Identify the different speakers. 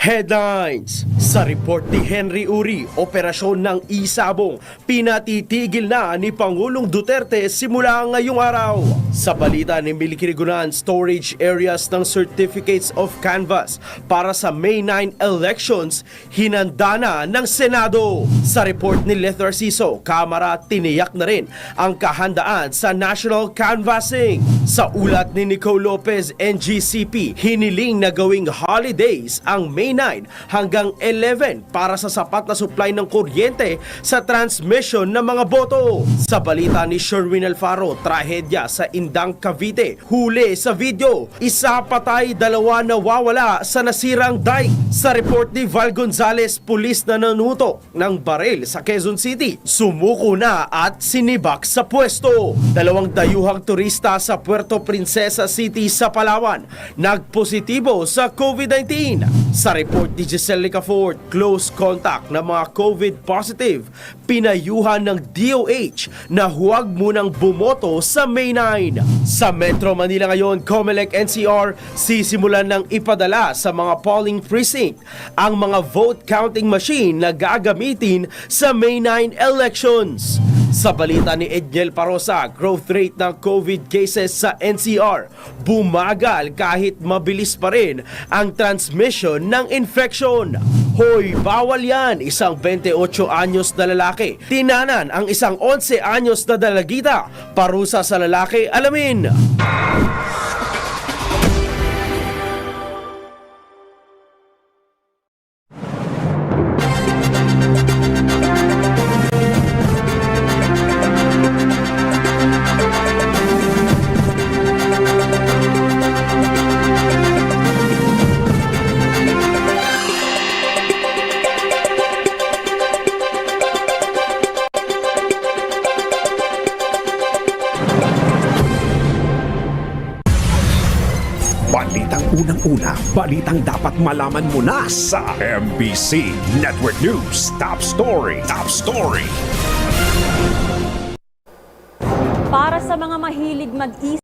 Speaker 1: Headlines! Sa report ni Henry Uri, operasyon ng isabong, pinatitigil na ni Pangulong Duterte simula ngayong araw. Sa balita ni Milikirigunan, storage areas ng Certificates of Canvass para sa May 9 elections, hinanda na ng Senado. Sa report ni Leth Narciso, Kamara tiniyak na rin ang kahandaan sa national canvassing. Sa ulat ni Nicole Lopez, NGCP, hiniling na gawing holidays ang May 9 hanggang 11 para sa sapat na supply ng kuryente sa transmission ng mga boto. Sa balita ni Sherwin Alfaro, trahedya sa Indang, Cavite. Huli sa video, isa patay, dalawa nawawala sa nasirang dike. Sa report ni Val Gonzales, pulis na nanutok ng baril sa Quezon City. Sumuko na at sinibak sa pwesto. Dalawang dayuhang turista sa Puerto Princesa City sa Palawan nagpositibo sa COVID-19. Sa report ni Giselle Licafort, close contact ng mga COVID positive, pinayuhan ng DOH na huwag munang bumoto sa May 9. Sa Metro Manila ngayon, COMELEC NCR sisimulan ng ipadala sa mga polling precinct ang mga vote counting machine na gagamitin sa May 9 elections. Sa balita ni Edniel Parosa, growth rate ng COVID cases sa NCR bumagal kahit mabilis pa rin ang transmission ng infection. Hoy, bawal yan! Isang 28 anyos na lalaki tinanan ang isang 11 anyos na dalagita. Parusa sa lalaki, alamin!
Speaker 2: Balitang unang-una, balitang dapat malaman mo na sa MBC Network News. Top Story. Top Story.
Speaker 3: Para sa mga mahilig mag-isip